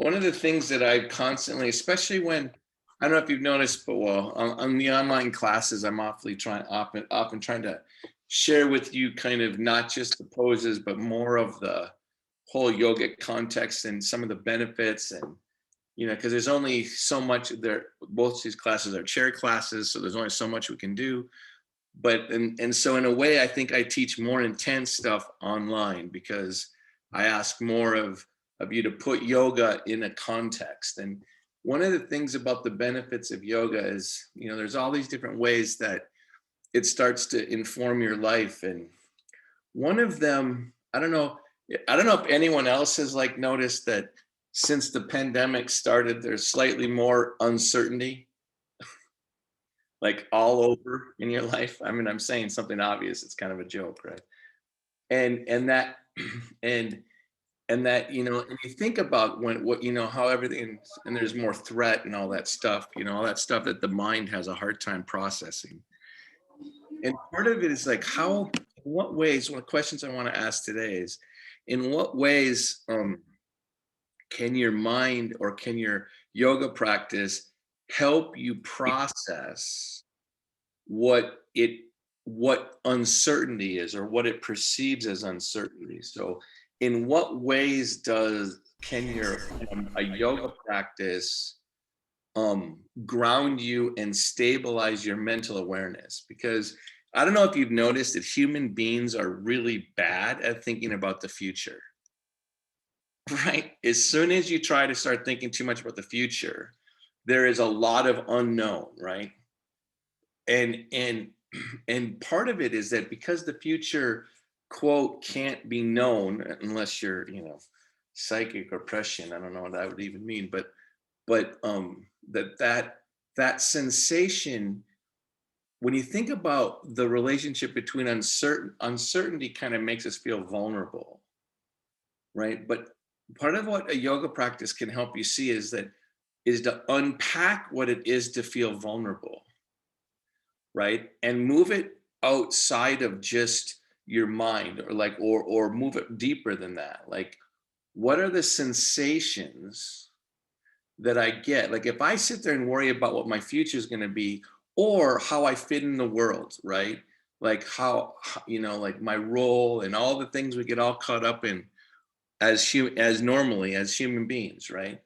One of the things that I constantly, especially when, I don't know if you've noticed, but well, on the online classes, I'm often trying to share with you kind of not just the poses, but more of the whole yogic context and some of the benefits. And, because there's only so much there, both these classes are chair classes, so there's only so much we can do. But, and so in a way, I think I teach more intense stuff online because I ask more of you to put yoga in a context. And one of the things about the benefits of yoga is, there's all these different ways that it starts to inform your life. And one of them, I don't know if anyone else has like noticed that since the pandemic started, there's slightly more uncertainty, like all over in your life. I mean, I'm saying something obvious. It's kind of a joke, right? And that, and and you think about how everything, and there's more threat and all that stuff, all that stuff that the mind has a hard time processing. And part of it is like in what ways, one of the questions I want to ask today is, in what ways can your mind or can your yoga practice help you process what uncertainty is, or what it perceives as uncertainty? So in what ways can your a yoga practice ground you and stabilize your mental awareness? Because I don't know if you've noticed that human beings are really bad at thinking about the future. Right? As soon as you try to start thinking too much about the future, there is a lot of unknown, right? And and part of it is that because the future, quote, can't be known unless you're, psychic or prescient. I don't know what that would even mean, but that sensation, when you think about the relationship between uncertainty kind of makes us feel vulnerable, right? But part of what a yoga practice can help you see is to unpack what it is to feel vulnerable, right? And move it outside of just your mind, or move it deeper than that. Like, what are the sensations that I get? Like, if I sit there and worry about what my future is going to be, or how I fit in the world, right? Like like my role and all the things we get all caught up in as normally as human beings, right?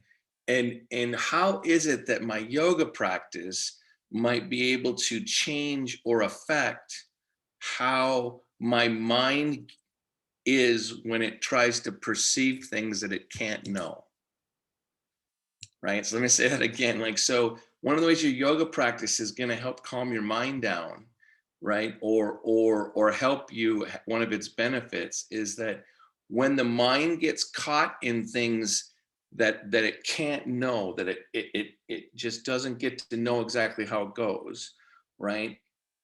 And how is it that my yoga practice might be able to change or affect how my mind is when it tries to perceive things that it can't know, right? So let me say that again. Like, so one of the ways your yoga practice is going to help calm your mind down, right? Or help you, one of its benefits is that when the mind gets caught in things that it can't know, that it just doesn't get to know exactly how it goes, right?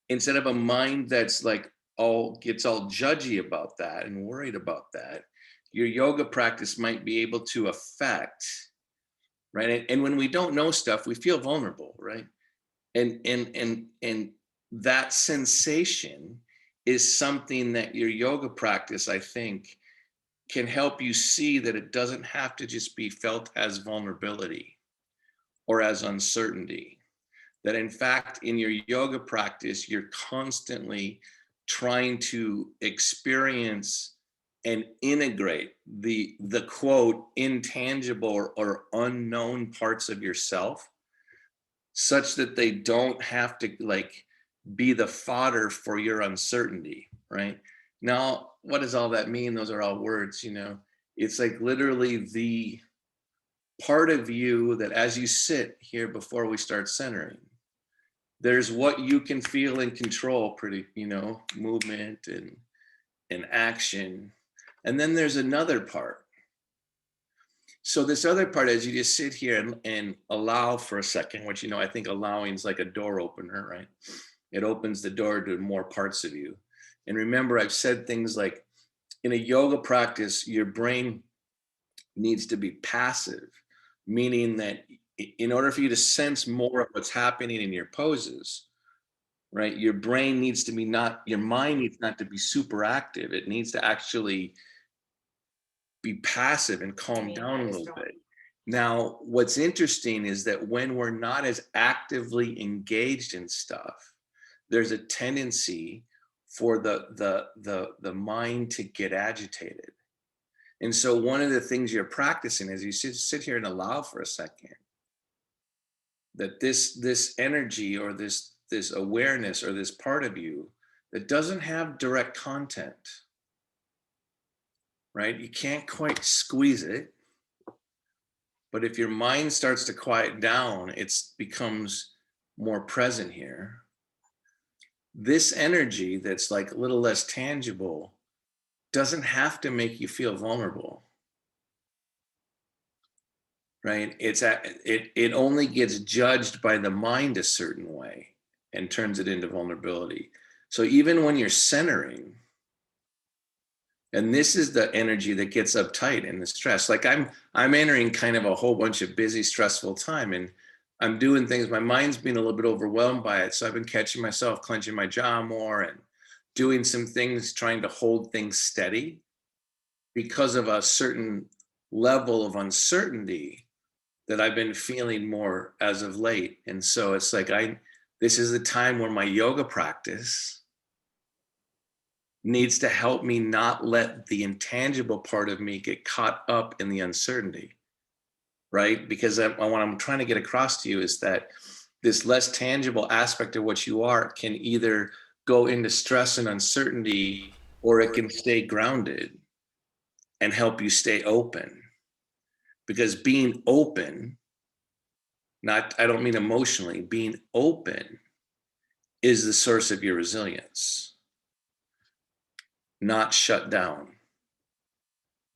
Instead of a mind that's like gets all judgy about that and worried about that, your yoga practice might be able to affect, right? And when we don't know stuff, we feel vulnerable, right? And that sensation is something that your yoga practice, I think, can help you see that it doesn't have to just be felt as vulnerability or as uncertainty. That in fact, in your yoga practice, you're constantly trying to experience and integrate the quote intangible or unknown parts of yourself, such that they don't have to like be the fodder for your uncertainty, right? Now, what does all that mean? Those are all words, It's like literally the part of you that as you sit here before we start centering, there's what you can feel and control, pretty, movement and action. And then there's another part. So this other part, as you just sit here and allow for a second, which, I think allowing is like a door opener, right? It opens the door to more parts of you. And remember, I've said things like in a yoga practice, your brain needs to be passive, meaning that in order for you to sense more of what's happening in your poses, right? Your brain needs to be your mind needs not to be super active. It needs to actually be passive and calm down a little bit. Now, what's interesting is that when we're not as actively engaged in stuff, there's a tendency for the mind to get agitated. And so one of the things you're practicing is you sit here and allow for a second that this energy or this awareness or this part of you that doesn't have direct content, right? You can't quite squeeze it, but if your mind starts to quiet down, it becomes more present here. This energy that's like a little less tangible doesn't have to make you feel vulnerable, right? It only gets judged by the mind a certain way and turns it into vulnerability. So even when you're centering, and this is the energy that gets uptight and the stress, like I'm entering kind of a whole bunch of busy, stressful time, and I'm doing things, my mind's being a little bit overwhelmed by it. So I've been catching myself clenching my jaw more and doing some things, trying to hold things steady because of a certain level of uncertainty that I've been feeling more as of late. And so it's like this is the time where my yoga practice needs to help me not let the intangible part of me get caught up in the uncertainty, right? Because what I'm trying to get across to you is that this less tangible aspect of what you are can either go into stress and uncertainty, or it can stay grounded and help you stay open. Because being open, I don't mean emotionally, being open is the source of your resilience, not shut down.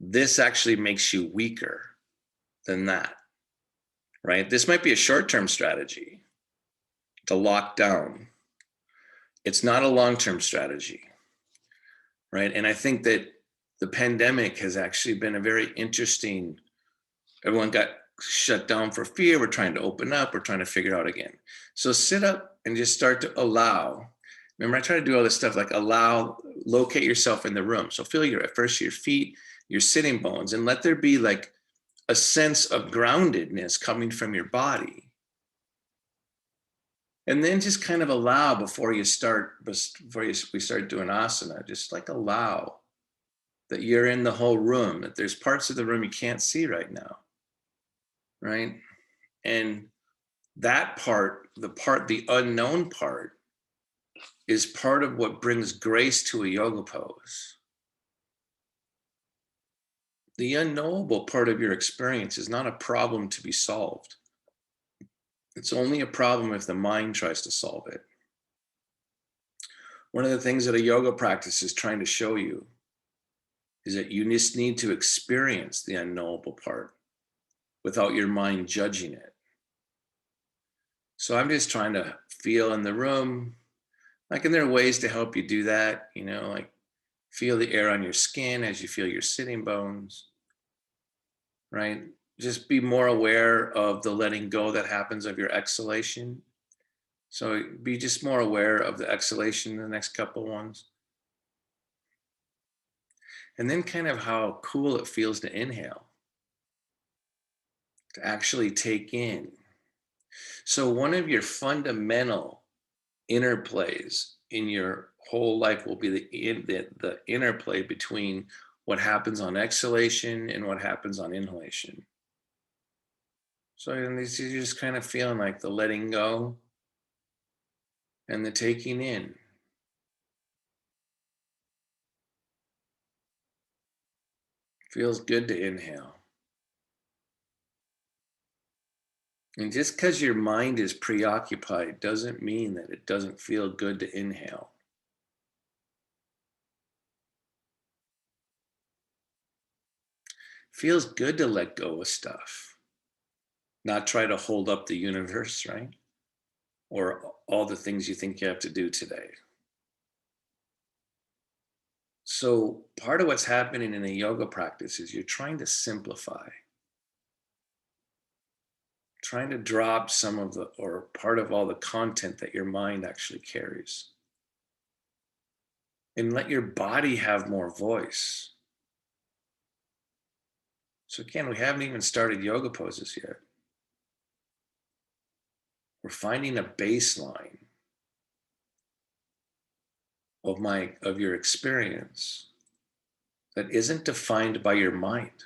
This actually makes you weaker than that, right? This might be a short-term strategy to lock down. It's not a long-term strategy, right? And I think that the pandemic has actually been a very interesting, everyone got shut down for fear. We're trying to open up. We're trying to figure it out again. So sit up and just start to allow. Remember, I try to do all this stuff like locate yourself in the room. So feel at first your feet, your sitting bones, and let there be like a sense of groundedness coming from your body. And then just kind of allow before we start doing asana, just like allow that you're in the whole room, that there's parts of the room you can't see right now, right? And that part, the unknown part, is part of what brings grace to a yoga pose. The unknowable part of your experience is not a problem to be solved. It's only a problem if the mind tries to solve it. One of the things that a yoga practice is trying to show you is that you just need to experience the unknowable part without your mind judging it. So I'm just trying to feel in the room, like, and there are ways to help you do that, like feel the air on your skin as you feel your sitting bones, right? Just be more aware of the letting go that happens of your exhalation. So be just more aware of the exhalation in the next couple ones. And then kind of how cool it feels to inhale, to actually take in. So one of your fundamental interplays in your whole life will be the interplay between what happens on exhalation and what happens on inhalation. So you're just kind of feeling like the letting go and the taking in. Feels good to inhale. And just because your mind is preoccupied doesn't mean that it doesn't feel good to inhale. Feels good to let go of stuff, not try to hold up the universe, right? Or all the things you think you have to do today. So part of what's happening in a yoga practice is you're trying to simplify, trying to drop some of or part of all the content that your mind actually carries. And let your body have more voice. So again, we haven't even started yoga poses yet. We're finding a baseline of your experience that isn't defined by your mind,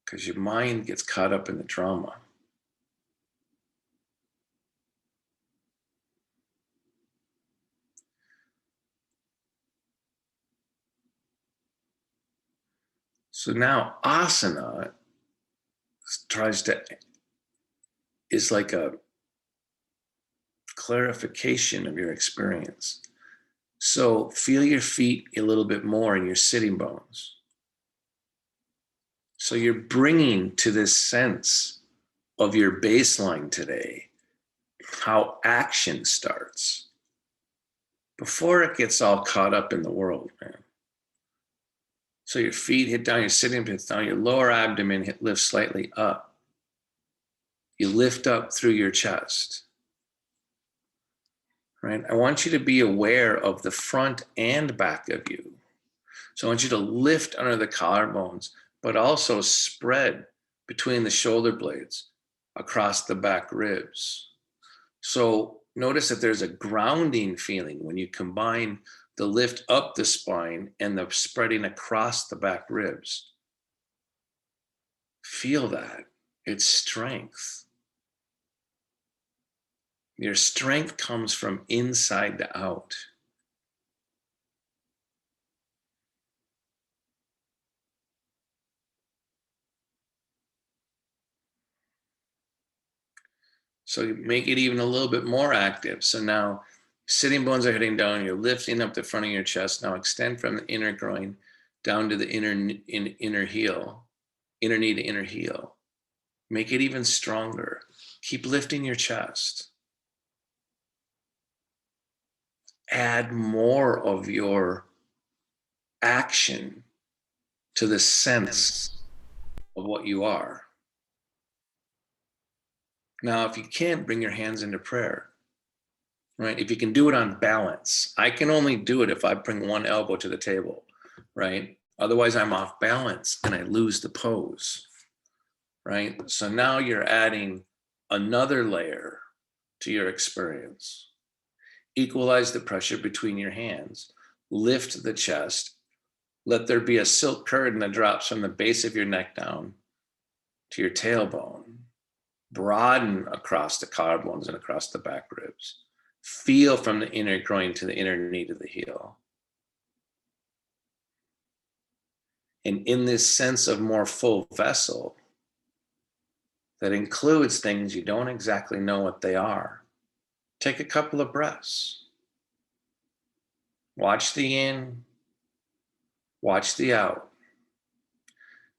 because your mind gets caught up in the drama. So now asana is like a clarification of your experience. So feel your feet a little bit more in your sitting bones. So you're bringing to this sense of your baseline today how action starts before it gets all caught up in the world, man. So your feet hit down, your sitting hits down, your lower abdomen lifts slightly up. You lift up through your chest, right? I want you to be aware of the front and back of you. So I want you to lift under the collarbones, but also spread between the shoulder blades across the back ribs. So notice that there's a grounding feeling when you combine the lift up the spine and the spreading across the back ribs. Feel that. It's strength. Your strength comes from inside to out. So you make it even a little bit more active. So now sitting bones are heading down. You're lifting up the front of your chest. Now extend from the inner groin down to the inner heel, inner knee to inner heel. Make it even stronger. Keep lifting your chest. Add more of your action to the sense of what you are. Now, if you can't, bring your hands into prayer, right? If you can do it on balance. I can only do it if I bring one elbow to the table, right? Otherwise, I'm off balance and I lose the pose, right? So now you're adding another layer to your experience. Equalize the pressure between your hands. Lift the chest. Let there be a silk curtain that drops from the base of your neck down to your tailbone. Broaden across the collarbones and across the back ribs. Feel from the inner groin to the inner knee to the heel. And in this sense of more full vessel that includes things you don't exactly know what they are, take a couple of breaths. Watch the in, watch the out.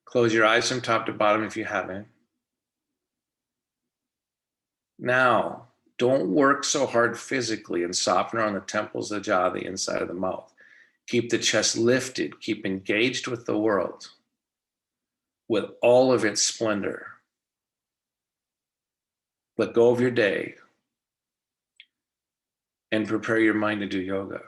Close your eyes from top to bottom if you haven't. Now, don't work so hard physically and soften around the temples, the jaw, the inside of the mouth. Keep the chest lifted. Keep engaged with the world, with all of its splendor. Let go of your day and prepare your mind to do yoga.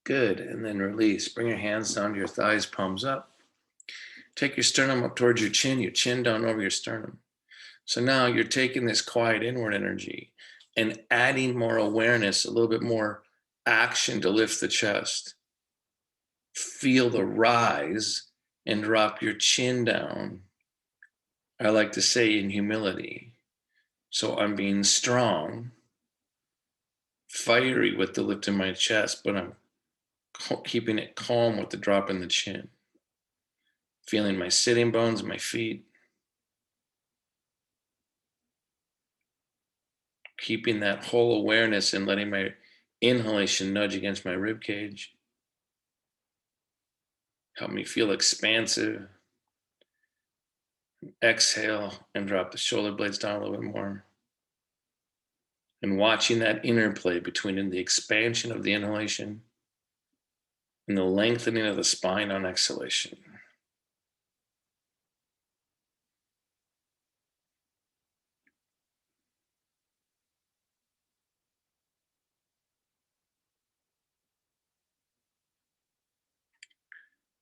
Good, and then release. Bring your hands down to your thighs, palms up. Take your sternum up towards your chin down over your sternum. So now you're taking this quiet inward energy and adding more awareness, a little bit more action to lift the chest. Feel the rise and drop your chin down. I like to say in humility. So I'm being strong, fiery with the lift in my chest, but I'm keeping it calm with the drop in the chin. Feeling my sitting bones, my feet. Keeping that whole awareness and letting my inhalation nudge against my rib cage. Help me feel expansive. Exhale and drop the shoulder blades down a little bit more. And watching that interplay between the expansion of the inhalation and the lengthening of the spine on exhalation.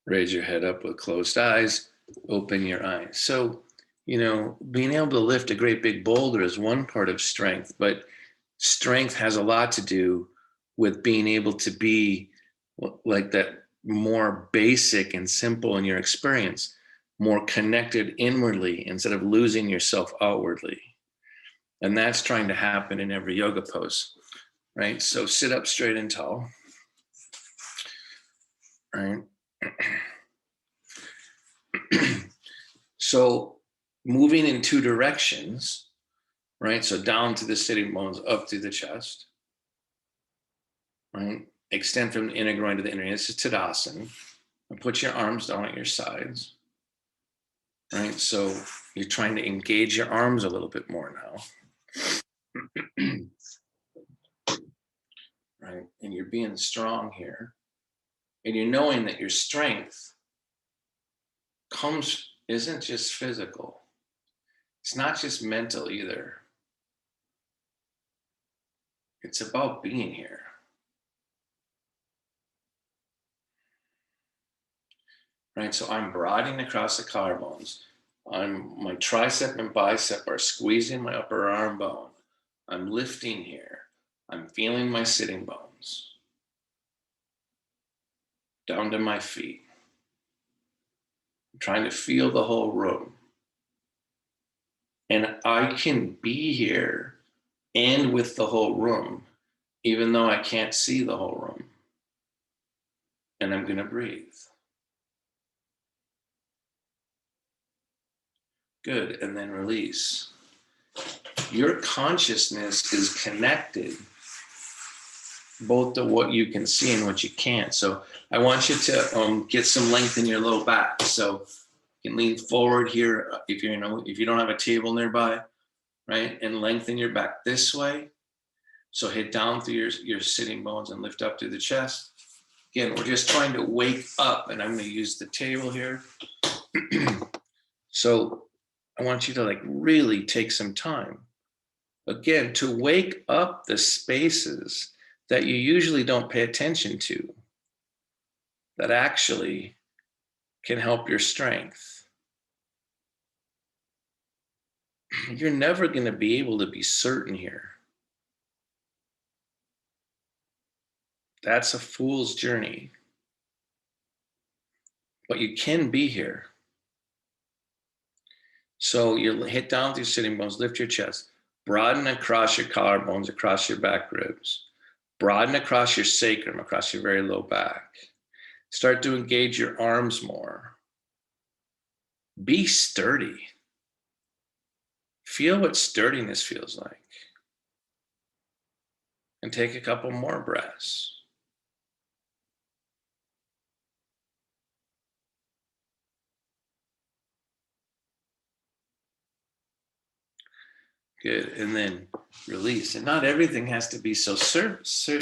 Raise your head up with closed eyes, open your eyes. So, being able to lift a great big boulder is one part of strength, but strength has a lot to do with being able to be like that, more basic and simple in your experience, more connected inwardly instead of losing yourself outwardly. And that's trying to happen in every yoga pose, right? So sit up straight and tall, right? So moving in two directions, right? So down to the sitting bones, up through the chest, right? Extend from the inner groin to the inner. This is Tadasana. And put your arms down at your sides, right? So you're trying to engage your arms a little bit more now. Right? And you're being strong here. And you're knowing that your strength isn't just physical. It's not just mental either. It's about being here. Right? So I'm broadening across the collarbones. My tricep and bicep are squeezing my upper arm bone. I'm lifting here. I'm feeling my sitting bones. Down to my feet. I'm trying to feel the whole room. And I can be here and with the whole room, even though I can't see the whole room. And I'm going to breathe. Good. And then release. Your consciousness is connected both to what you can see and what you can't. So I want you to get some length in your low back. So you can lean forward here if you don't have a table nearby, right? And lengthen your back this way. So hit down through your sitting bones and lift up through the chest. Again, we're just trying to wake up, and I'm going to use the table here. So I want you to really take some time, again, to wake up the spaces that you usually don't pay attention to, that actually can help your strength. You're never going to be able to be certain here. That's a fool's journey. But you can be here. So you hit down through sitting bones, lift your chest, broaden across your collarbones, across your back ribs, broaden across your sacrum, across your very low back. Start to engage your arms more. Be sturdy. Feel what sturdiness feels like. And take a couple more breaths. Good. And then release. And not everything has to be so serious. So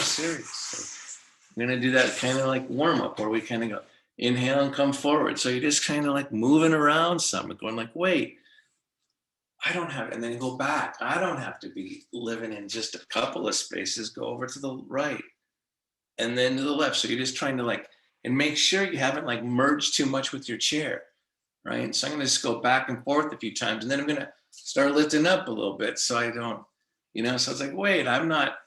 I'm going to do that kind of like warm up where we kind of go inhale and come forward. So you're just kind of like moving around some and going like, wait, I don't have, and then you go back. I don't have to be living in just a couple of spaces. Go over to the right and then to the left. So you're just trying to and make sure you haven't merged too much with your chair, right? So I'm going to just go back and forth a few times, and then I'm going to start lifting up a little bit so I don't, so it's like, wait, I'm not,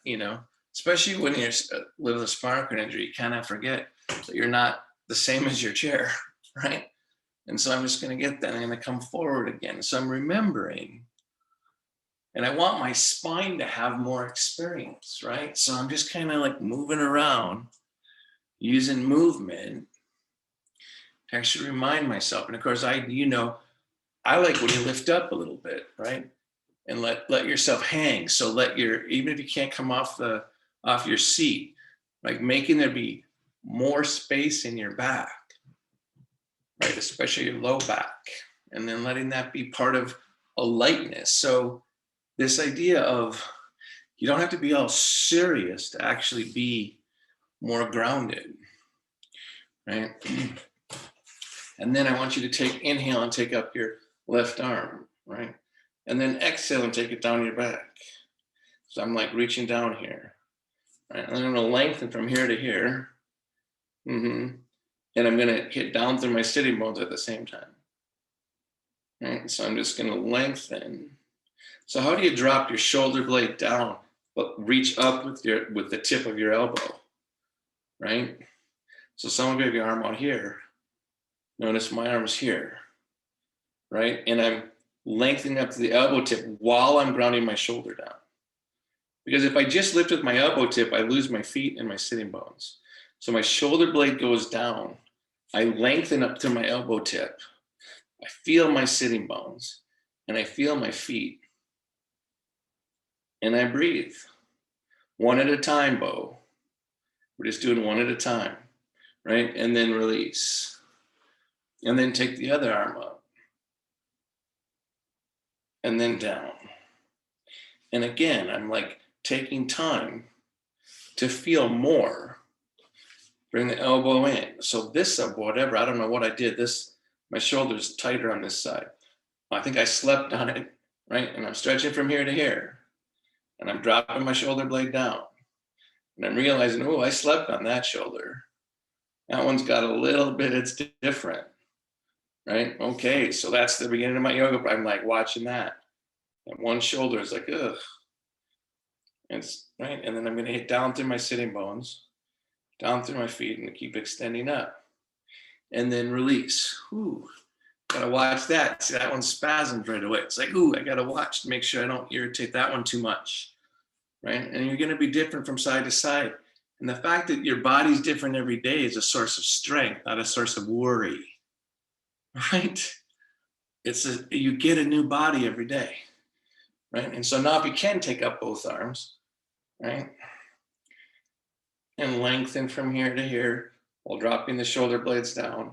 especially when you're living a spinal cord injury, you kind of forget that you're not the same as your chair, right? And so I'm just going to get that. I'm going to come forward again. So I'm remembering. And I want my spine to have more experience, right? So I'm just kind of moving around, using movement to actually remind myself. And of course, I like when you lift up a little bit, right? And let yourself hang. So even if you can't come off your seat, making there be more space in your back, right? Especially your low back, and then letting that be part of a lightness. So this idea of you don't have to be all serious to actually be more grounded, right? And then I want you to inhale and take up your left arm, right? And then exhale and take it down your back. So I'm like reaching down here, right? And I'm gonna lengthen from here to here. And I'm gonna hit down through my sitting bones at the same time. Right? So I'm just gonna lengthen. So how do you drop your shoulder blade down, but reach up with the tip of your elbow, right? So some of you have your arm out here. Notice my arm's here, right? And I'm lengthening up to the elbow tip while I'm grounding my shoulder down. Because if I just lift with my elbow tip, I lose my feet and my sitting bones. So my shoulder blade goes down. I lengthen up to my elbow tip. I feel my sitting bones and I feel my feet. And I breathe. One at a time, Bo. We're just doing one at a time, right? And then release. And then take the other arm up. And then down. And again, I'm like taking time to feel more. Bring the elbow in. So this, whatever, I don't know what I did. My shoulder's tighter on this side. I think I slept on it, right? And I'm stretching from here to here. And I'm dropping my shoulder blade down. And I'm realizing, oh, I slept on that shoulder. That one's got a little bit, it's different, right? Okay, so that's the beginning of my yoga. I'm like watching that. And one shoulder is like, ugh. Right? And then I'm gonna hit down through my sitting bones, down through my feet, and keep extending up. And then release. Ooh, gotta watch that. See, that one spasms right away. It's like, ooh, I gotta watch to make sure I don't irritate that one too much, right? And you're gonna be different from side to side. And the fact that your body's different every day is a source of strength, not a source of worry, right? You get a new body every day, right? And so now if you can take up both arms, right? And lengthen from here to here while dropping the shoulder blades down.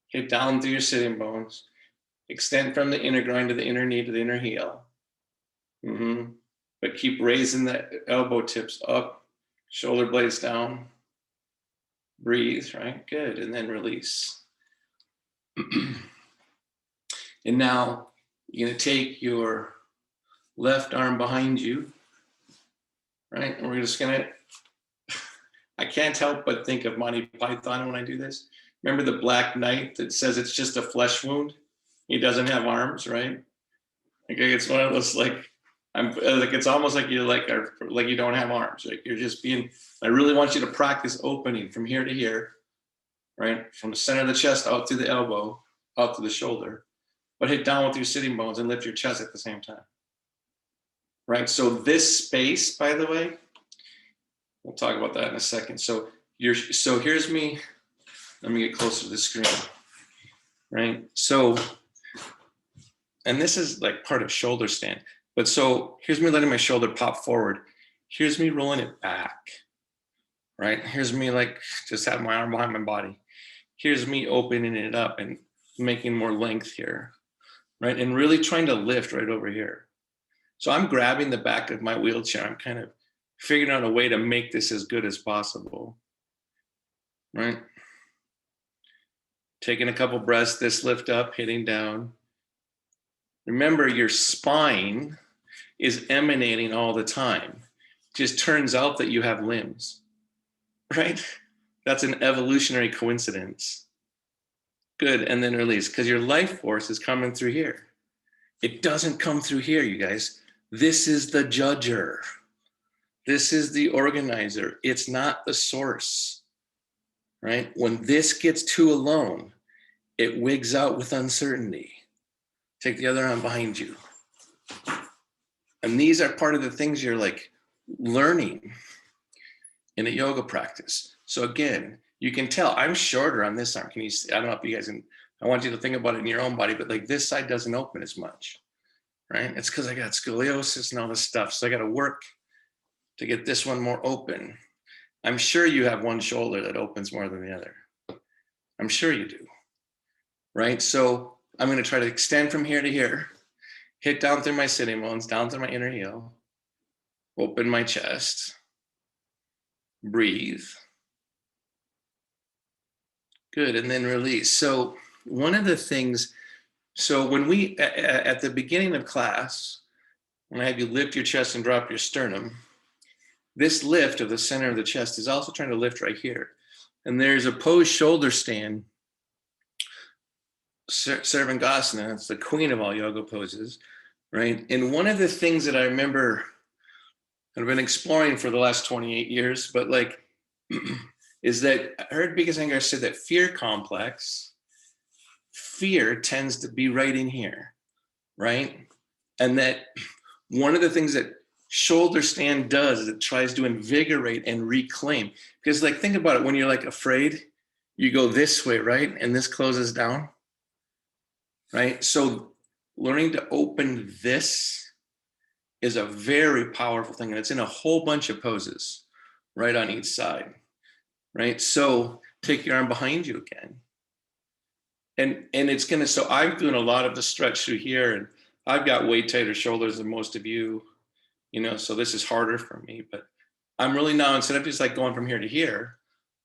Hit down through your sitting bones. Extend from the inner groin to the inner knee to the inner heel. But keep raising the elbow tips up. Shoulder blades down. Breathe, right? Good. And then release. And now you're going to take your left arm behind you, right? And we're just going to, I can't help but think of Monty Python when I do this. Remember the Black Knight that says it's just a flesh wound? He doesn't have arms, right? Okay, it's one of those it's almost like you're like you don't have arms. Like you're just being. I really want you to practice opening from here to here, right? From the center of the chest out through the elbow, out to the shoulder, but hit down with your sitting bones and lift your chest at the same time. Right. So this space, by the way, we'll talk about that in a second. So here's me. Let me get closer to the screen. Right. So, and this is like part of shoulder stand. But so here's me letting my shoulder pop forward. Here's me rolling it back, right? Here's me like just having my arm behind my body. Here's me opening it up and making more length here, right? And really trying to lift right over here. So I'm grabbing the back of my wheelchair. I'm kind of figuring out a way to make this as good as possible, right? Taking a couple breaths, this lift up, hitting down. Remember, your spine is emanating all the time. It just turns out that you have limbs, right? That's an evolutionary coincidence. Good, and then release, because your life force is coming through here. It doesn't come through here, you guys. This is the judger. This is the organizer. It's not the source, right? When this gets too alone, it wigs out with uncertainty. Take the other arm behind you. And these are part of the things you're like learning in a yoga practice. So again, you can tell I'm shorter on this arm. Can you see? I don't know if you guys can, I want you to think about it in your own body, but like this side doesn't open as much, right? It's because I got scoliosis and all this stuff. So I got to work to get this one more open. I'm sure you have one shoulder that opens more than the other. I'm sure you do, right? So I'm going to try to extend from here to here, hit down through my sitting bones, down through my inner heel, open my chest, breathe. Good, and then release. So one of the things, so when we, at the beginning of class, when I have you lift your chest and drop your sternum, this lift of the center of the chest is also trying to lift right here. And there's a pose, shoulder stand, Sarvangasana. It's the queen of all yoga poses, right? And one of the things that I remember I've been exploring for the last 28 years, but like, is that I heard Bika Iyengar said that fear tends to be right in here, right? And that one of the things that shoulder stand does is it tries to invigorate and reclaim. Because like, think about it, when you're like afraid, you go this way, right? And this closes down, right? So learning to open this is a very powerful thing. And it's in a whole bunch of poses right on each side, right? So take your arm behind you again. And it's gonna, so I'm doing a lot of the stretch through here, and I've got way tighter shoulders than most of you, so this is harder for me, but I'm really now, instead of just like going from here to here,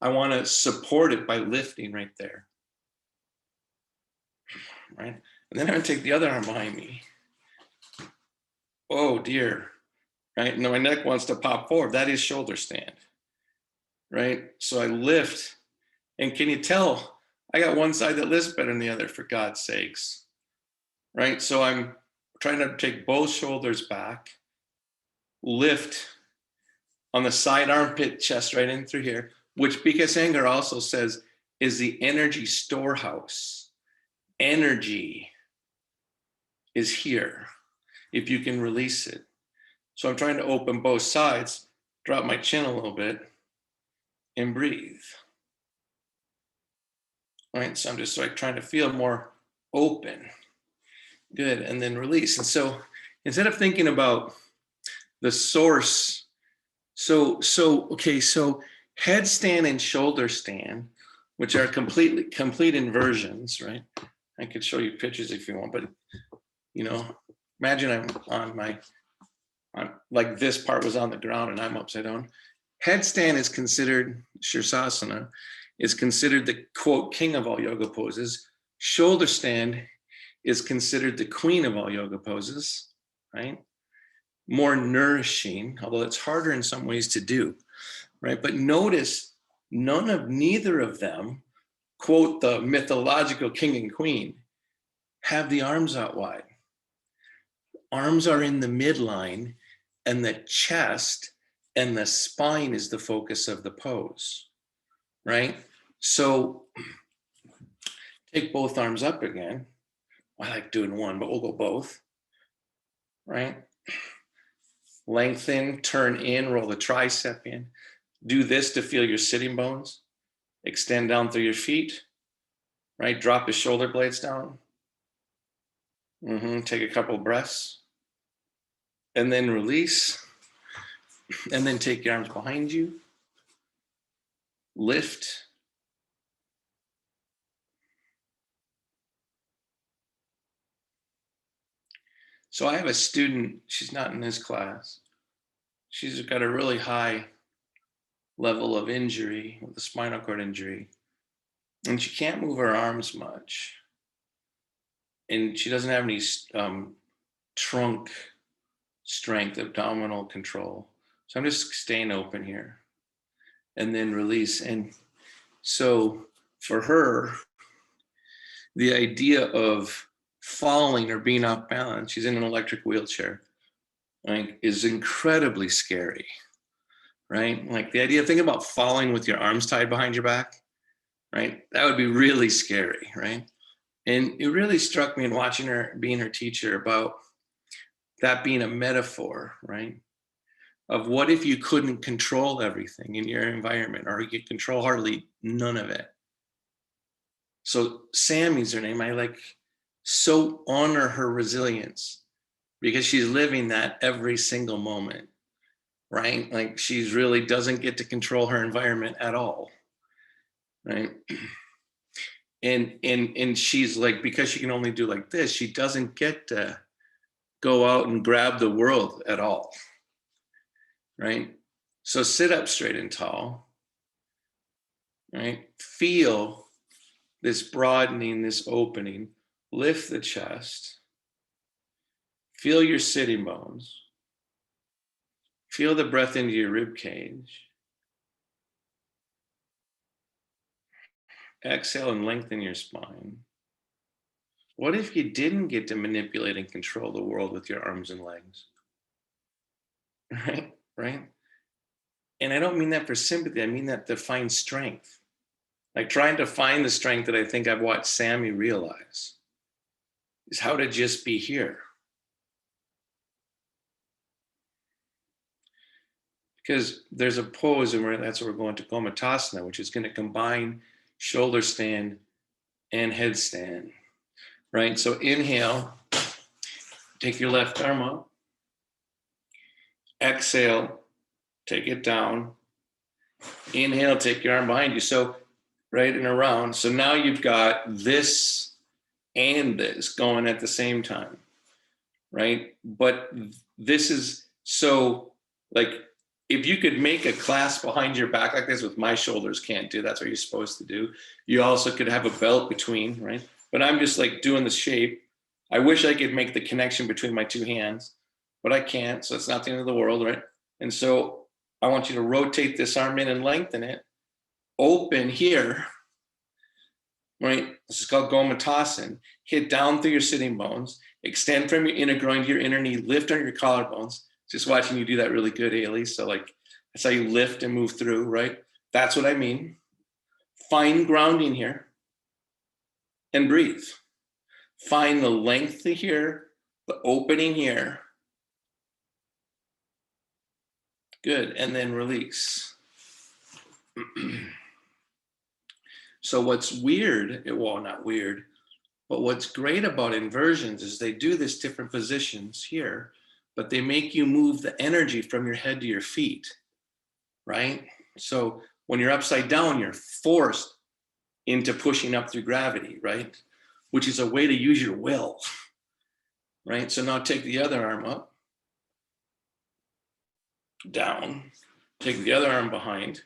I wanna support it by lifting right there, right? And then I'm gonna take the other arm behind me. Oh dear, right? And my neck wants to pop forward. That is shoulder stand, right? So I lift, and can you tell I got one side that lifts better than the other, for God's sakes, right? So I'm trying to take both shoulders back, lift on the side armpit, chest right in through here, which Bika Iyengar also says is the energy storehouse. Energy is here if you can release it. So I'm trying to open both sides, drop my chin a little bit, and breathe. All right, so I'm just like trying to feel more open. Good, and then release. And so instead of thinking about the source, so headstand and shoulder stand, which are complete inversions, right? I could show you pictures if you want, but imagine I'm like this part was on the ground and I'm upside down. Headstand is considered, Sirsasana, is considered the quote king of all yoga poses. Shoulder stand is considered the queen of all yoga poses, right? More nourishing, although it's harder in some ways to do, right? But notice neither of them, quote the mythological king and queen, have the arms out wide. Arms are in the midline, and the chest and the spine is the focus of the pose, right? So take both arms up again. I like doing one, but we'll go both, right? Lengthen, turn in, roll the tricep in. Do this to feel your sitting bones. Extend down through your feet, right? Drop the shoulder blades down. Take a couple breaths. And then release. And then take your arms behind you. Lift. So I have a student, she's not in this class. She's got a really high level of injury, with a spinal cord injury. And she can't move her arms much. And she doesn't have any trunk strength, abdominal control. So I'm just staying open here. And then release. And so for her, the idea of falling or being off balance, she's in an electric wheelchair, like, is incredibly scary, right? Like the idea of thinking about falling with your arms tied behind your back, right? That would be really scary, right? And it really struck me in watching her, being her teacher, about that being a metaphor, right? Of what if you couldn't control everything in your environment, or you could control hardly none of it. So Sammy's her name. I so honor her resilience, because she's living that every single moment, right? Like she's really doesn't get to control her environment at all, right? And she's like, because she can only do like this, she doesn't get to go out and grab the world at all, right? So sit up straight and tall, right? Feel this broadening, this opening. Lift the chest. Feel your sitting bones. Feel the breath into your rib cage. Exhale and lengthen your spine. What if you didn't get to manipulate and control the world with your arms and legs? Right? And I don't mean that for sympathy. I mean that to find strength. Like trying to find the strength that I think I've watched Sammy realize is how to just be here. Because there's a pose, and that's what we're going to Tadasana, which is going to combine shoulder stand and headstand, right? So inhale, take your left arm up. Exhale, take it down. Inhale, take your arm behind you. So right and around. So now you've got this and this going at the same time, right? But this is so like, if you could make a clasp behind your back like this, with my shoulders can't do, that's what you're supposed to do. You also could have a belt between, right? But I'm just like doing the shape. I wish I could make the connection between my two hands, but I can't. So it's not the end of the world, right? And so I want you to rotate this arm in and lengthen it. Open here, right? This is called Gomatasana. Hit down through your sitting bones. Extend from your inner groin to your inner knee. Lift on your collarbones. Just watching you do that really good, Ailey. So like, that's how you lift and move through, right? That's what I mean. Find grounding here and breathe. Find the length here, the opening here. Good, and then release. So what's weird, well, not weird, but what's great about inversions is they do this different positions here, but they make you move the energy from your head to your feet, right? So when you're upside down, you're forced into pushing up through gravity, right? Which is a way to use your will, right? So now take the other arm up, down, take the other arm behind,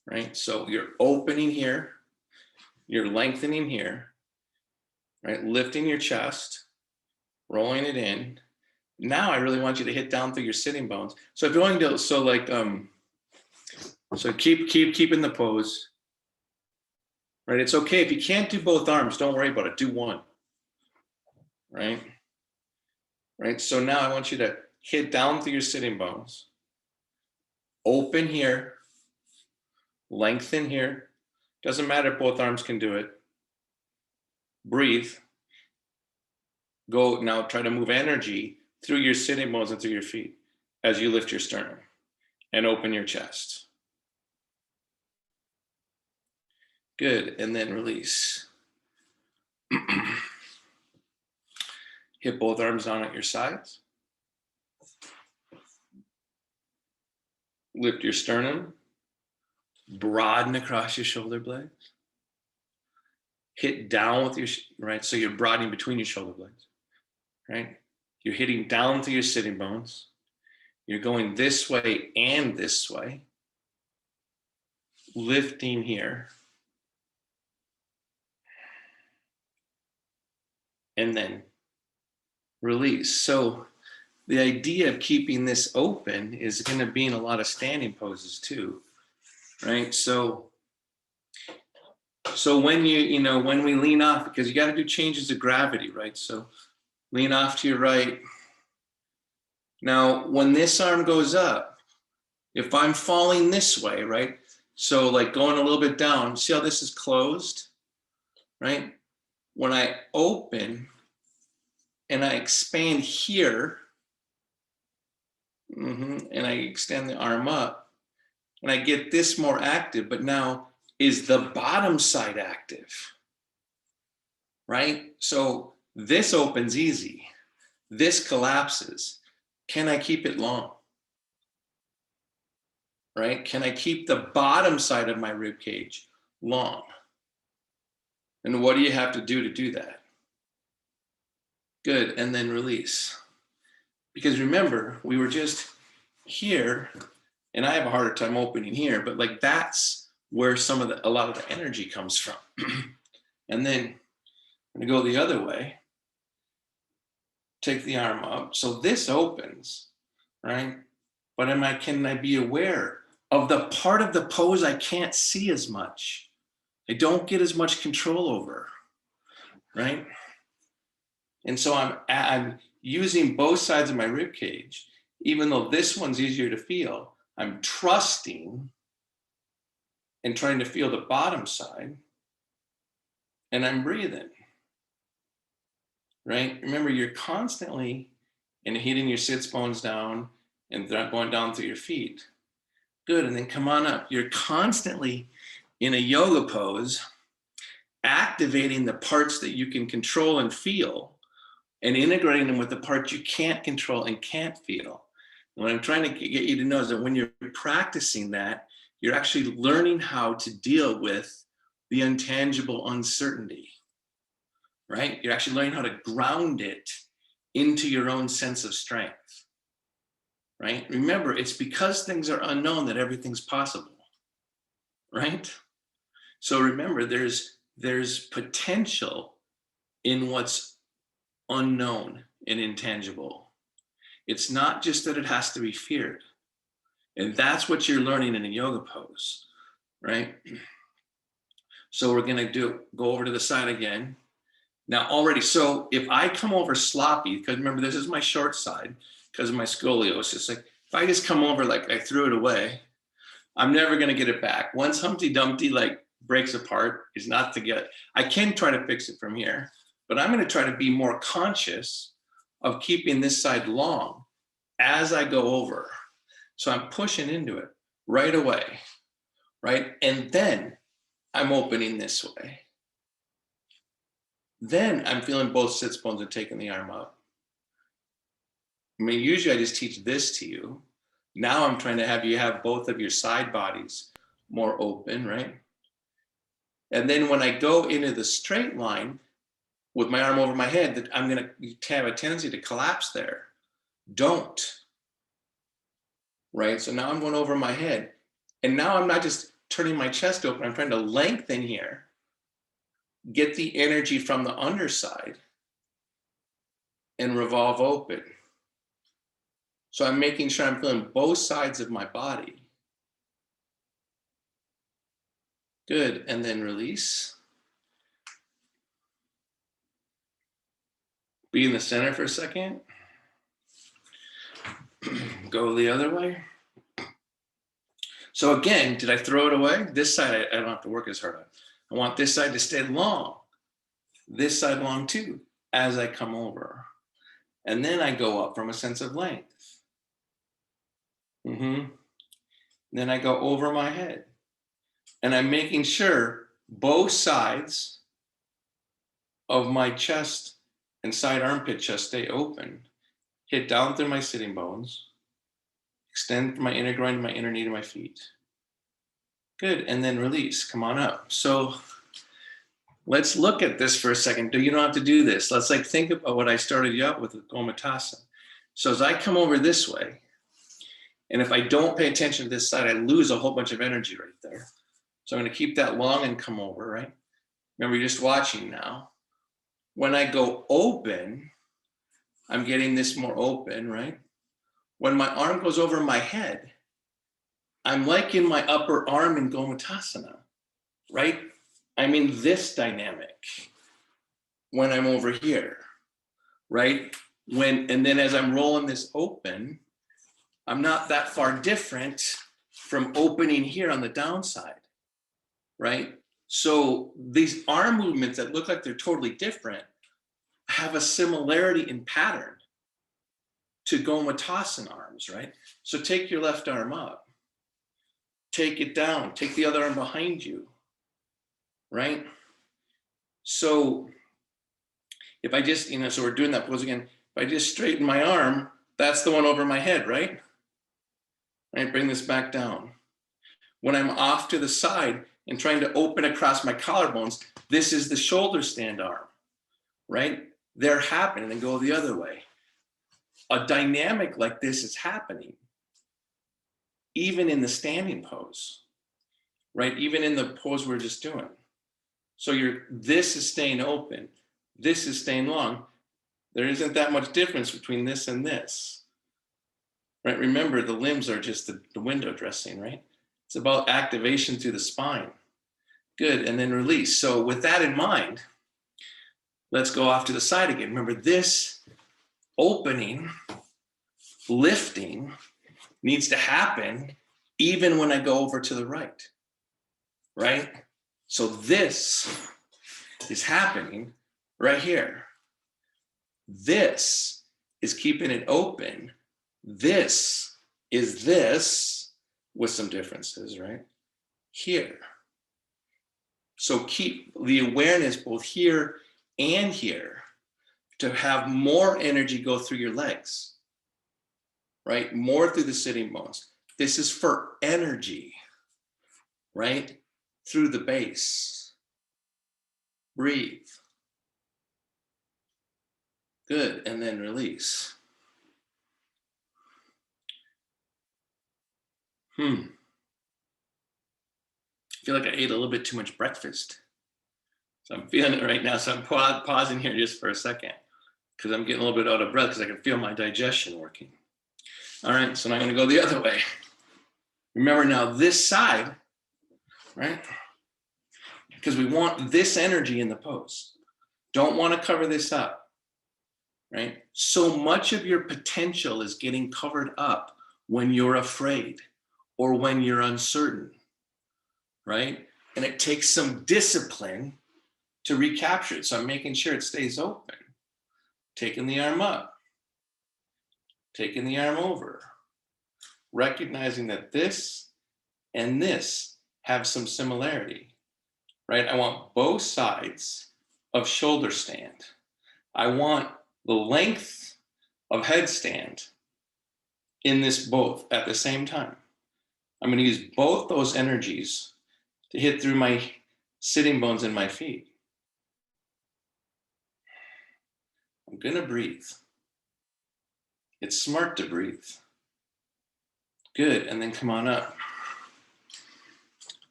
right? So you're opening here, you're lengthening here, right? Lifting your chest, rolling it in. Now I really want you to hit down through your sitting bones. So if you're going to, so like, so keep in the pose, right? It's okay if you can't do both arms, don't worry about it, do one, right? Right, so now I want you to hit down through your sitting bones, open here, lengthen here. Doesn't matter if both arms can do it. Breathe. Go now, try to move energy through your sitting bones and through your feet as you lift your sternum and open your chest. Good, and then release. Hit both arms down at your sides. Lift your sternum. Broaden across your shoulder blades. Hit down with your, right? So you're broadening between your shoulder blades, right? You're hitting down through your sitting bones. You're going this way and this way. Lifting here. And then release. So the idea of keeping this open is going to be in a lot of standing poses too, right? So when when we lean off, because you got to do changes of gravity, right? So lean off to your right. Now, when this arm goes up, if I'm falling this way, right? So like going a little bit down, see how this is closed, right? When I open and I expand here, and I extend the arm up, and I get this more active, but now is the bottom side active, right? So this opens easy, this collapses. Can I keep it long, right? Can I keep the bottom side of my rib cage long? And what do you have to do that? Good, and then release. Because remember, we were just here, and I have a harder time opening here, but like that's where a lot of the energy comes from. And then I'm gonna go the other way. Take the arm up. So this opens, right? But can I be aware of the part of the pose I can't see as much? I don't get as much control over, right? And so I'm using both sides of my rib cage, even though this one's easier to feel. I'm trusting and trying to feel the bottom side, and I'm breathing, right? Remember, you're constantly hitting your sits bones down and going down through your feet. Good, and then come on up. You're constantly in a yoga pose, activating the parts that you can control and feel, and integrating them with the parts you can't control and can't feel. And what I'm trying to get you to know is that when you're practicing that, you're actually learning how to deal with the intangible uncertainty, right? You're actually learning how to ground it into your own sense of strength, right? Remember, it's because things are unknown that everything's possible, right? So remember, there's potential in what's unknown and intangible. It's not just that it has to be feared. And that's what you're learning in a yoga pose, right? So we're gonna go over to the side again. Now already, so if I come over sloppy, because remember this is my short side because of my scoliosis, like if I just come over like I threw it away, I'm never gonna get it back. Once Humpty Dumpty like breaks apart, is not to get, I can try to fix it from here, but I'm gonna try to be more conscious of keeping this side long as I go over. So I'm pushing into it right away, right? And then I'm opening this way. Then I'm feeling both sits bones and taking the arm up. I mean, usually I just teach this to you. Now I'm trying to have you have both of your side bodies more open, right? And then when I go into the straight line with my arm over my head, that I'm gonna have a tendency to collapse there. Don't, right? So now I'm going over my head. And now I'm not just turning my chest open, I'm trying to lengthen here, get the energy from the underside and revolve open. So I'm making sure I'm feeling both sides of my body. Good, and then release. Be in the center for a second. Go the other way. So again, did I throw it away? This side, I don't have to work as hard on. I want this side to stay long. This side long too, as I come over. And then I go up from a sense of length. Then I go over my head. And I'm making sure both sides of my chest and side armpit chest stay open. Hit down through my sitting bones. Extend from my inner groin to my inner knee to my feet. Good, and then release, come on up. So let's look at this for a second. You don't have to do this. Let's like think about what I started you out with Gomatasana. So as I come over this way, and if I don't pay attention to this side, I lose a whole bunch of energy right there. So I'm gonna keep that long and come over, right? Remember, you're just watching now. When I go open, I'm getting this more open, right? When my arm goes over my head, I'm like in my upper arm in Gomatasana, right? I'm in this dynamic when I'm over here, right? And then as I'm rolling this open, I'm not that far different from opening here on the downside, right? So these arm movements that look like they're totally different have a similarity in pattern to Gomatasana arms, right? So take your left arm up, take it down, take the other arm behind you, right? So if I just, so we're doing that pose again. If I just straighten my arm, that's the one over my head, right? Right, bring this back down. When I'm off to the side, and trying to open across my collarbones, this is the shoulder stand arm, right? They're happening and go the other way. A dynamic like this is happening even in the standing pose, right? Even in the pose we're just doing. So this is staying open, this is staying long. There isn't that much difference between this and this, right? Remember, the limbs are just the window dressing, right? It's about activation through the spine. Good, and then release. So with that in mind, let's go off to the side again. Remember, this opening, lifting needs to happen even when I go over to the right, right? So this is happening right here. This is keeping it open. This is this with some differences, right? Here. So keep the awareness both here and here to have more energy go through your legs, right? More through the sitting bones. This is for energy, right? Through the base. Breathe. Good, and then release. I feel like I ate a little bit too much breakfast. So I'm feeling it right now. So I'm pausing here just for a second because I'm getting a little bit out of breath because I can feel my digestion working. All right, so now I'm going to go the other way. Remember now this side, right? Because we want this energy in the pose. Don't want to cover this up, right? So much of your potential is getting covered up when you're afraid or when you're uncertain, right? And it takes some discipline to recapture it. So I'm making sure it stays open. Taking the arm up, taking the arm over, recognizing that this and this have some similarity, right? I want both sides of shoulder stand. I want the length of headstand in this both at the same time. I'm going to use both those energies to hit through my sitting bones in my feet. I'm going to breathe. It's smart to breathe. Good, and then come on up.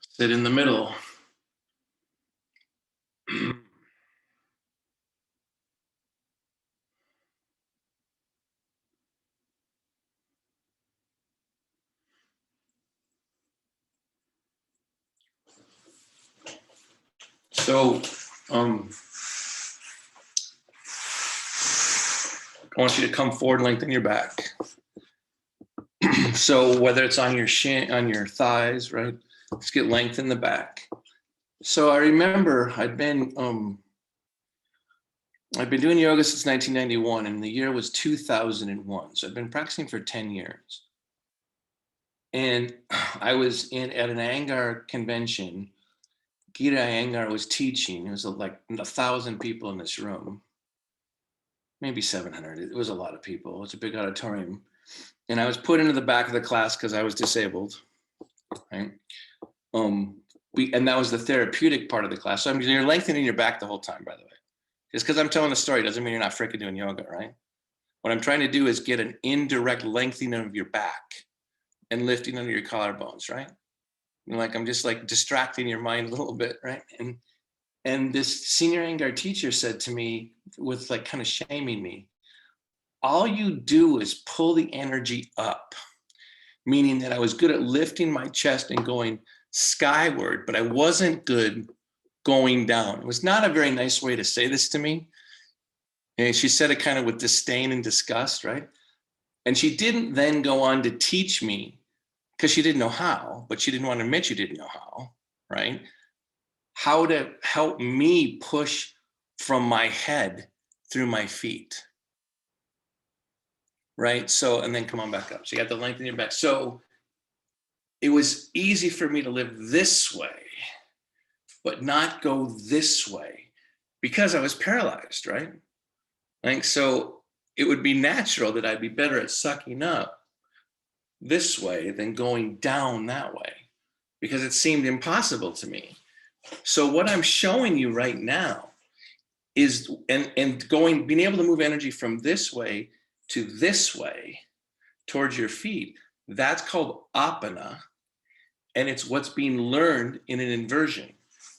Sit in the middle. So, I want you to come forward, lengthen your back. So whether it's on your shin, on your thighs, right? Let's get length in the back. So I remember I'd been doing yoga since 1991, and the year was 2001. So I've been practicing for 10 years. And I was at an Iyengar convention. Gita Iyengar was teaching. It was like 1,000 people in this room. Maybe 700. It was a lot of people. It's a big auditorium. And I was put into the back of the class because I was disabled, right? And that was the therapeutic part of the class. So you're lengthening your back the whole time, by the way. Just because I'm telling a story doesn't mean you're not freaking doing yoga, right? What I'm trying to do is get an indirect lengthening of your back and lifting under your collarbones, right? And like I'm just like distracting your mind a little bit, right? And this senior Iyengar teacher said to me, with like kind of shaming me, all you do is pull the energy up, meaning that I was good at lifting my chest and going skyward, but I wasn't good going down. It was not a very nice way to say this to me. And she said it kind of with disdain and disgust, right? And she didn't then go on to teach me, because she didn't know how, but she didn't want to admit she didn't know how, right? How to help me push from my head through my feet. Right? So, and then come on back up. So you got the length in your back. So it was easy for me to live this way, but not go this way because I was paralyzed, right? Like, so it would be natural that I'd be better at sucking up this way than going down that way because it seemed impossible to me. So what I'm showing you right now is, being able to move energy from this way to this way towards your feet. That's called apana, and it's what's being learned in an inversion.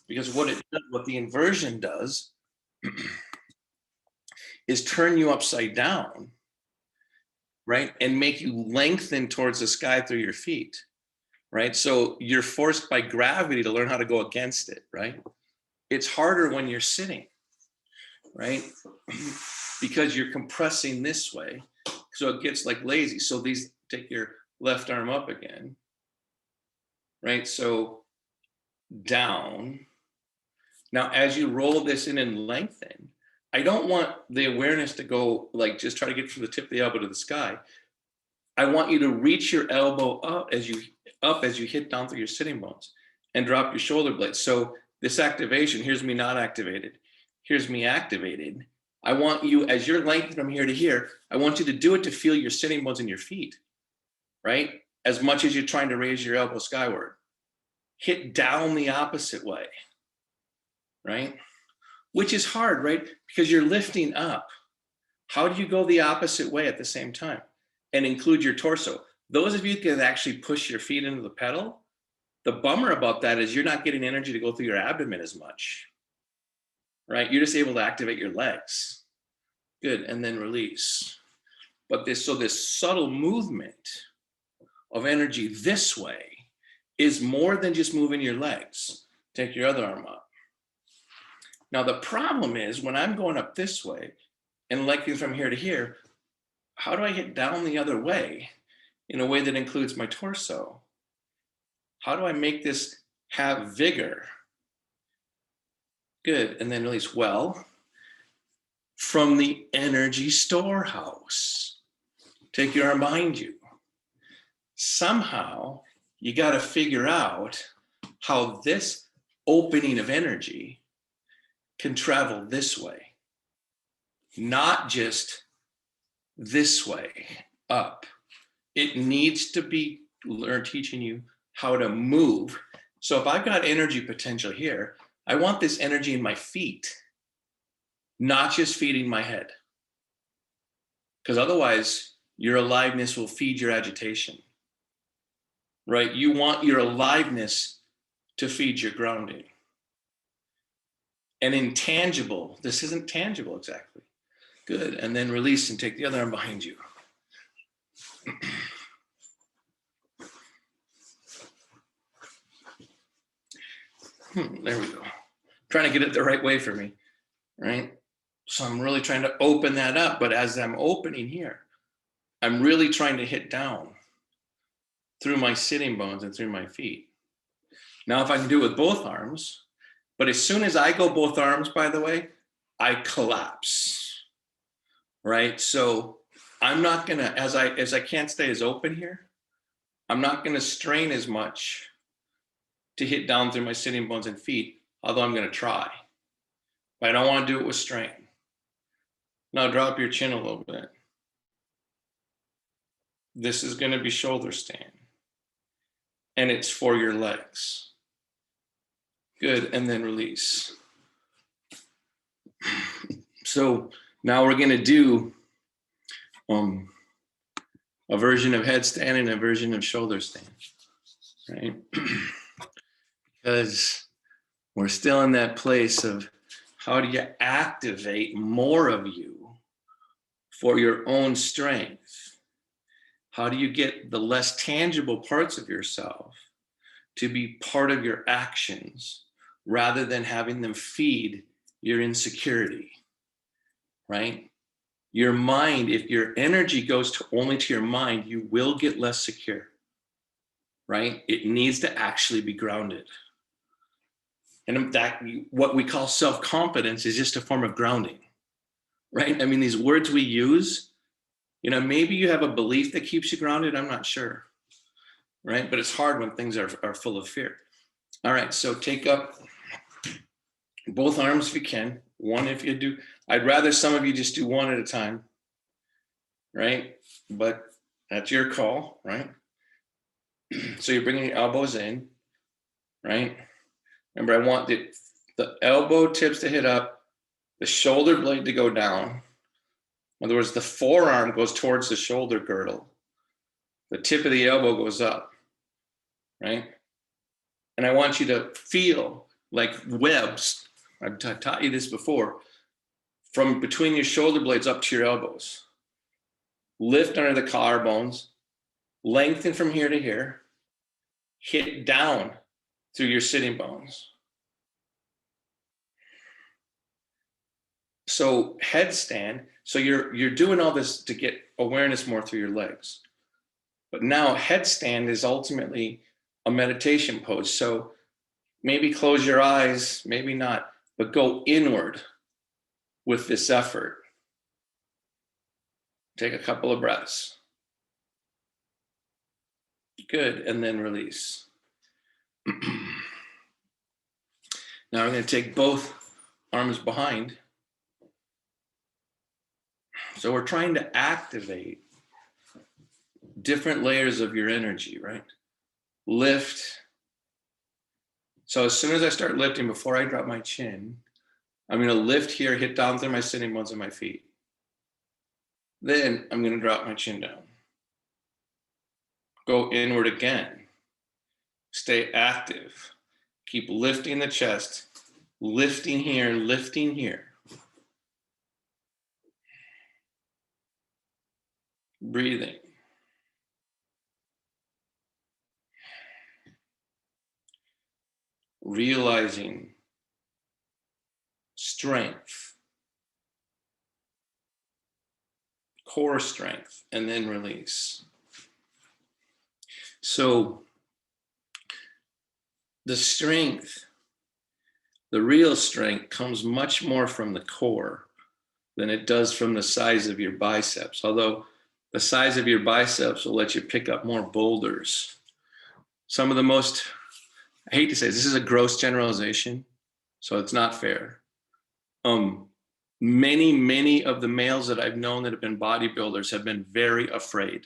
Because what the inversion does is turn you upside down, right, and make you lengthen towards the sky through your feet, right? So you're forced by gravity to learn how to go against it, right? It's harder when you're sitting, right? Because you're compressing this way, so it gets like lazy. So take your left arm up again, right? So down. Now, as you roll this in and lengthen, I don't want the awareness to go like just try to get from the tip of the elbow to the sky. I want you to reach your elbow up as you hit down through your sitting bones and drop your shoulder blades. So this activation, here's me not activated, here's me activated. I want you, as you're lengthening from here to here, I want you to do it to feel your sitting bones in your feet, right? As much as you're trying to raise your elbow skyward. Hit down the opposite way, right? Which is hard, right? Because you're lifting up. How do you go the opposite way at the same time and include your torso? Those of you that actually push your feet into the pedal, the bummer about that is you're not getting energy to go through your abdomen as much, right? You're just able to activate your legs. Good, and then release. But this subtle movement of energy this way is more than just moving your legs. Take your other arm up. Now the problem is when I'm going up this way and lengthening from here to here, how do I get down the other way in a way that includes my torso? How do I make this have vigor? Good, and then release. Well, from the energy storehouse. Take your arm behind you. Somehow you got to figure out how this opening of energy can travel this way, not just this way up. It needs to be teaching you how to move. So if I've got energy potential here, I want this energy in my feet, not just feeding my head. Because otherwise, your aliveness will feed your agitation, right? You want your aliveness to feed your grounding. And intangible, this isn't tangible exactly. Good, and then release and take the other arm behind you. There we go. Trying to get it the right way for me, right? So I'm really trying to open that up, but as I'm opening here, I'm really trying to hit down through my sitting bones and through my feet. Now, if I can do it with both arms, but as soon as I go both arms, by the way, I collapse, right? So I'm not gonna, as I can't stay as open here, I'm not gonna strain as much to hit down through my sitting bones and feet, although I'm gonna try. But I don't wanna do it with strain. Now drop your chin a little bit. This is gonna be shoulder stand. And it's for your legs. Good, and then release. So now we're gonna do a version of headstand and a version of shoulder stand, right? Because we're still in that place of how do you activate more of you for your own strength? How do you get the less tangible parts of yourself to be part of your actions rather than having them feed your insecurity, right? Your mind, if your energy goes only to your mind, you will get less secure, right? It needs to actually be grounded. And that, what we call self-confidence is just a form of grounding, right? I mean, these words we use, you know, maybe you have a belief that keeps you grounded, I'm not sure, right? But it's hard when things are full of fear. All right, so take up both arms if you can, one if you do. I'd rather some of you just do one at a time, right? But that's your call, right? So you're bringing your elbows in, right? Remember, I want the elbow tips to hit up, the shoulder blade to go down. In other words, the forearm goes towards the shoulder girdle. The tip of the elbow goes up, right? And I want you to feel like webs. I've taught you this before. From between your shoulder blades up to your elbows. Lift under the collarbones. Lengthen from here to here. Hit down through your sitting bones. So headstand, so you're doing all this to get awareness more through your legs. But now headstand is ultimately a meditation pose. So maybe close your eyes, maybe not, but go inward with this effort. Take a couple of breaths. Good, and then release. Now I'm going to take both arms behind. So we're trying to activate different layers of your energy, right? Lift. So as soon as I start lifting, before I drop my chin, I'm going to lift here, hit down through my sitting bones and my feet. Then I'm going to drop my chin down. Go inward again. Stay active. Keep lifting the chest. Lifting here, lifting here. Breathing. Realizing strength. Core strength, and then release. So the strength, the real strength, comes much more from the core than it does from the size of your biceps. Although the size of your biceps will let you pick up more boulders. Some of the most, I hate to say this is a gross generalization, so it's not fair. Many of the males that I've known that have been bodybuilders have been very afraid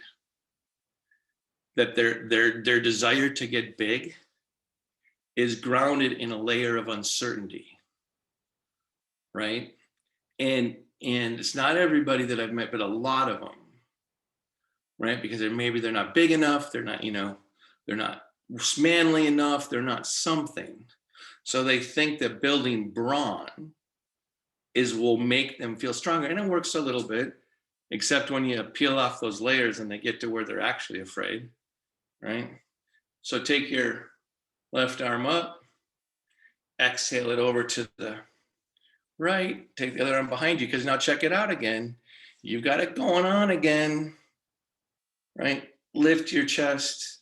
that their desire to get big is grounded in a layer of uncertainty, right? And it's not everybody that I've met, but a lot of them, right? Because maybe they're not big enough, they're not, they're not manly enough, they're not something. So they think that building brawn will make them feel stronger. And it works a little bit, except when you peel off those layers and they get to where they're actually afraid, right? So take your left arm up, exhale it over to the right, take the other arm behind you, because now check it out again. You've got it going on again, right? Lift your chest,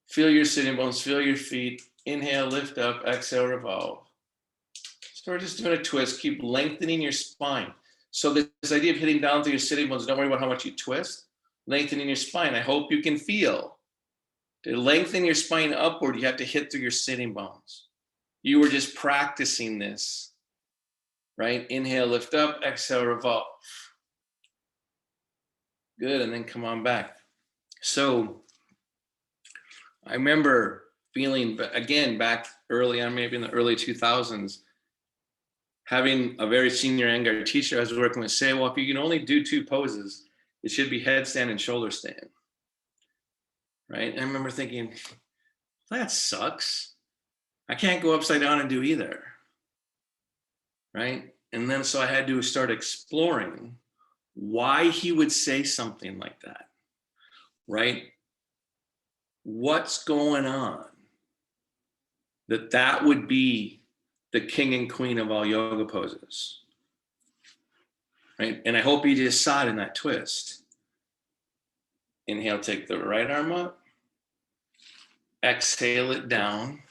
feel your sitting bones, feel your feet. Inhale, lift up, exhale, revolve. So we're just doing a twist. Keep lengthening your spine. So this idea of hitting down through your sitting bones, don't worry about how much you twist. Lengthening your spine. I hope you can feel. To lengthen your spine upward, you have to hit through your sitting bones. You were just practicing this, right? Inhale, lift up, exhale, revolve. Good, and then come on back. So I remember feeling, again, back early on, maybe in the early 2000s, having a very senior Angar teacher I was working with say, well, if you can only do two poses, it should be headstand and shoulder stand, right? And I remember thinking, that sucks. I can't go upside down and do either, right? And then so I had to start exploring why he would say something like that, right? What's going on that would be the king and queen of all yoga poses, right? And I hope you just saw it in that twist. Inhale, take the right arm up. Exhale it down.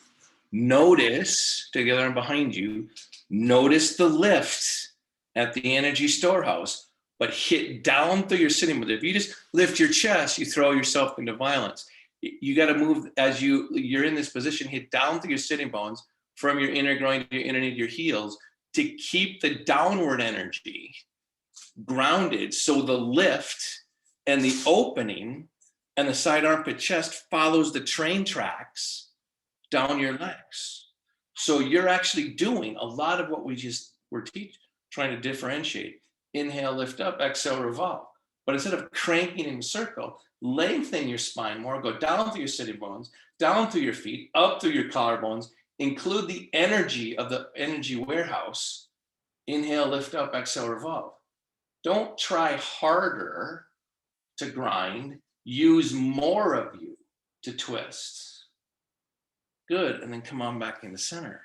Notice, take the other arm behind you, notice the lift at the energy storehouse, but hit down through your sitting bones. If you just lift your chest, you throw yourself into violence. You got to move as you're in this position, hit down through your sitting bones from your inner groin to your inner knee to your heels to keep the downward energy grounded. So the lift and the opening and the side armpit chest follows the train tracks down your legs. So you're actually doing a lot of what we just were trying to differentiate. Inhale, lift up, exhale, revolve. But instead of cranking in a circle, lengthen your spine more, go down through your sitting bones, down through your feet, up through your collarbones, include the energy of the energy warehouse. Inhale, lift up, exhale, revolve. Don't try harder to grind, use more of you to twist. Good, and then come on back into center.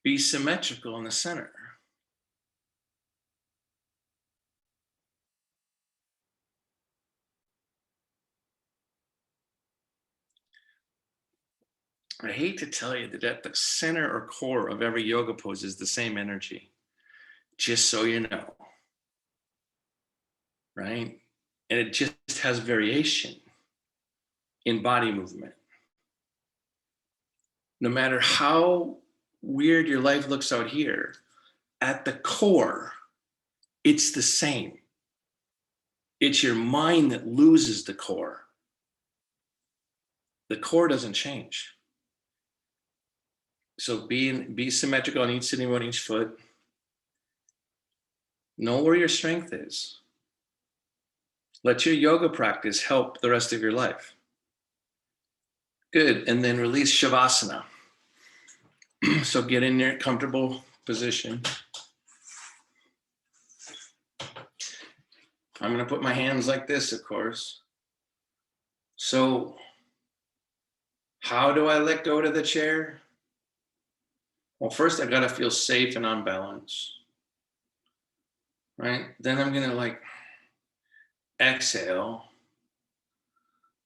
Be symmetrical in the center. I hate to tell you that at the center or core of every yoga pose is the same energy, just so you know, right? And it just has variation in body movement. No matter how weird your life looks out here, at the core, it's the same. It's your mind that loses the core. The core doesn't change. So be symmetrical on each sitting bone, each foot. Know where your strength is. Let your yoga practice help the rest of your life. Good, and then release Shavasana. So get in your comfortable position. I'm gonna put my hands like this, of course. So how do I let go to the chair? Well, first I gotta feel safe and on balance, right? Then I'm gonna exhale.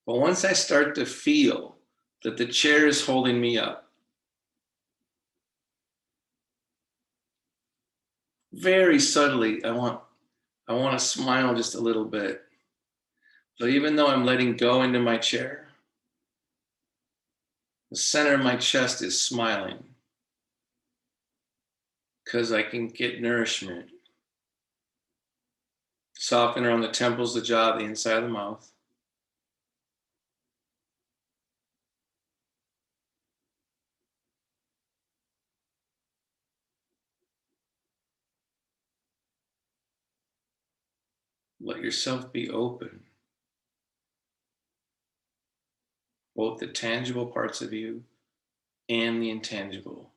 But once I start to feel that the chair is holding me up, very subtly, I want to smile just a little bit. So even though I'm letting go into my chair, the center of my chest is smiling because I can get nourishment. Soften around the temples, the jaw, the inside of the mouth. Let yourself be open. Both the tangible parts of you and the intangible.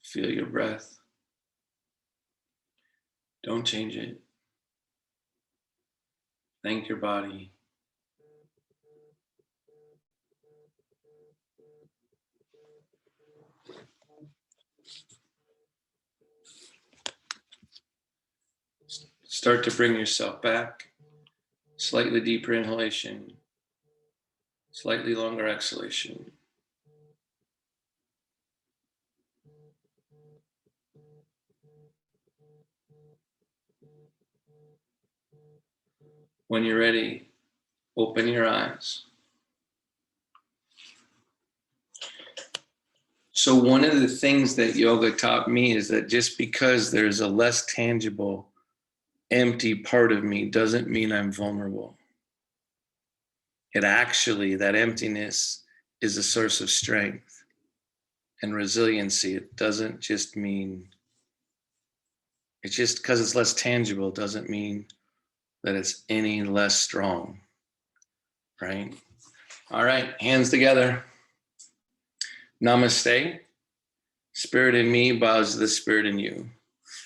Feel your breath. Don't change it. Thank your body. Start to bring yourself back. Slightly deeper inhalation, slightly longer exhalation. When you're ready, open your eyes. So one of the things that yoga taught me is that just because there's a less tangible, empty part of me doesn't mean I'm vulnerable. It actually, that emptiness is a source of strength and resiliency. It doesn't just mean, it's just because it's less tangible doesn't mean that it's any less strong, right? All right, hands together. Namaste. Spirit in me bows to the spirit in you.